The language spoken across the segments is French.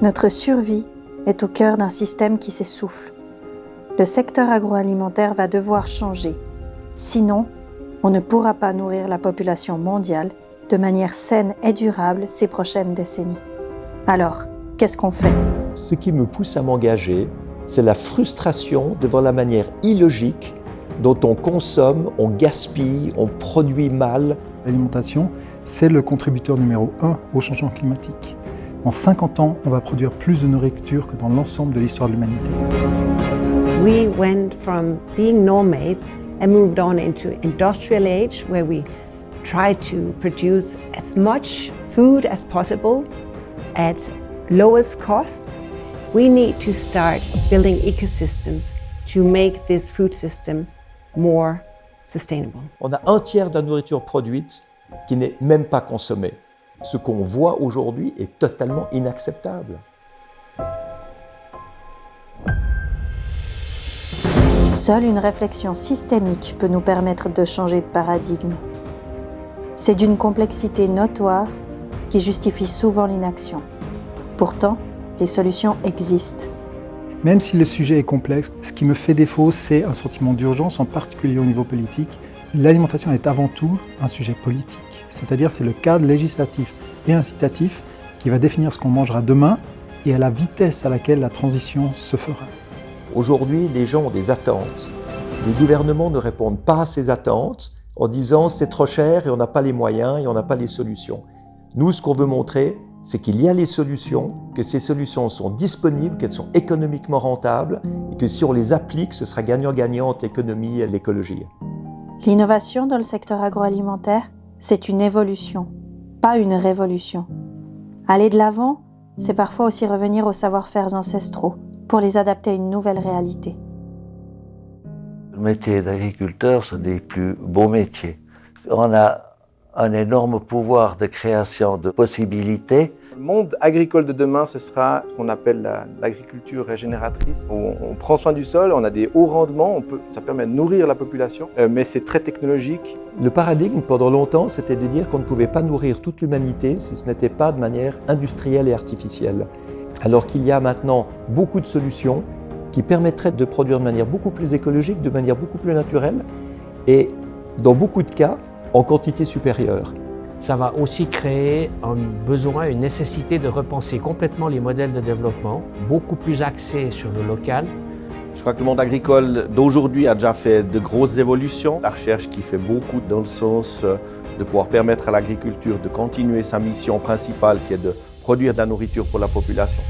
Notre survie est au cœur d'un système qui s'essouffle. Le secteur agroalimentaire va devoir changer. Sinon, on ne pourra pas nourrir la population mondiale de manière saine et durable ces prochaines décennies. Alors, qu'est-ce qu'on fait ? Ce qui me pousse à m'engager, c'est la frustration devant la manière illogique dont on consomme, on gaspille, on produit mal. L'alimentation, c'est le contributeur numéro 1 au changement climatique. En 50 ans, on va produire plus de nourriture que dans l'ensemble de l'histoire de l'humanité. We went from being nomads and moved on into industrial age, where we try to produce as much food as possible at lowest cost. We need to start building ecosystems to make this food system more sustainable. On a un tiers de la nourriture produite qui n'est même pas consommée. Ce qu'on voit aujourd'hui est totalement inacceptable. Seule une réflexion systémique peut nous permettre de changer de paradigme. C'est d'une complexité notoire qui justifie souvent l'inaction. Pourtant, les solutions existent. Même si le sujet est complexe, ce qui me fait défaut, c'est un sentiment d'urgence, en particulier au niveau politique. L'alimentation est avant tout un sujet politique, c'est-à-dire c'est le cadre législatif et incitatif qui va définir ce qu'on mangera demain et à la vitesse à laquelle la transition se fera. Aujourd'hui, les gens ont des attentes. Les gouvernements ne répondent pas à ces attentes en disant c'est trop cher et on n'a pas les moyens et on n'a pas les solutions. Nous, ce qu'on veut montrer, c'est qu'il y a les solutions, que ces solutions sont disponibles, qu'elles sont économiquement rentables et que si on les applique, ce sera gagnant-gagnant entre l'économie et l'écologie. L'innovation dans le secteur agroalimentaire, c'est une évolution, pas une révolution. Aller de l'avant, c'est parfois aussi revenir aux savoir-faire ancestraux pour les adapter à une nouvelle réalité. Le métier d'agriculteur, c'est un des plus beaux métiers. On a un énorme pouvoir de création de possibilités. Le monde agricole de demain, ce sera ce qu'on appelle l'agriculture régénératrice. On prend soin du sol, on a des hauts rendements, ça permet de nourrir la population, mais c'est très technologique. Le paradigme, pendant longtemps, c'était de dire qu'on ne pouvait pas nourrir toute l'humanité si ce n'était pas de manière industrielle et artificielle. Alors qu'il y a maintenant beaucoup de solutions qui permettraient de produire de manière beaucoup plus écologique, de manière beaucoup plus naturelle et, dans beaucoup de cas, en quantité supérieure. Ça va aussi créer un besoin, une nécessité de repenser complètement les modèles de développement, beaucoup plus axés sur le local. Je crois que le monde agricole d'aujourd'hui a déjà fait de grosses évolutions. La recherche qui fait beaucoup dans le sens de pouvoir permettre à l'agriculture de continuer sa mission principale qui est de produire de la nourriture pour la population.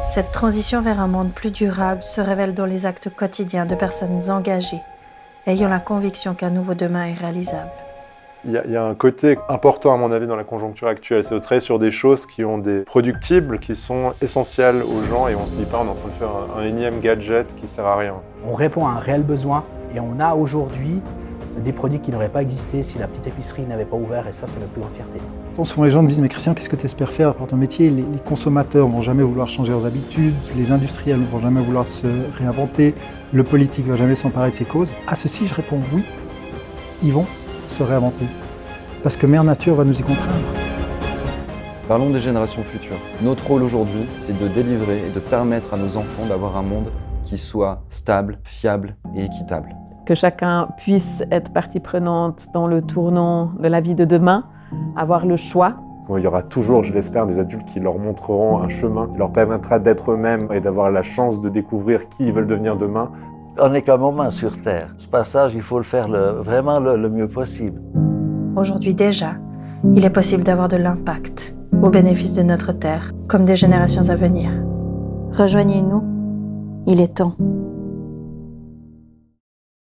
Cette transition vers un monde plus durable se révèle dans les actes quotidiens de personnes engagées, ayant la conviction qu'un nouveau demain est réalisable. Il y a un côté important à mon avis dans la conjoncture actuelle, c'est de travailler sur des choses qui ont des productibles, qui sont essentielles aux gens et on se dit pas on est en train de faire un énième gadget qui sert à rien. On répond à un réel besoin et on a aujourd'hui des produits qui n'auraient pas existé si la petite épicerie n'avait pas ouvert et ça c'est notre plus grande fierté. Souvent les gens me disent mais Christian, qu'est-ce que tu espères faire par ton métier ? Les consommateurs vont jamais vouloir changer leurs habitudes, les industriels vont jamais vouloir se réinventer, le politique va jamais s'emparer de ces causes. À ceci je réponds oui, ils vont se réinventer. Parce que Mère Nature va nous y contraindre. Parlons des générations futures. Notre rôle aujourd'hui, c'est de délivrer et de permettre à nos enfants d'avoir un monde qui soit stable, fiable et équitable. Que chacun puisse être partie prenante dans le tournant de la vie de demain, avoir le choix. Il y aura toujours, je l'espère, des adultes qui leur montreront un chemin qui leur permettra d'être eux-mêmes et d'avoir la chance de découvrir qui ils veulent devenir demain. On n'est qu'un moment sur Terre. Ce passage, il faut le faire vraiment le mieux possible. Aujourd'hui déjà, il est possible d'avoir de l'impact au bénéfice de notre Terre, comme des générations à venir. Rejoignez-nous, il est temps.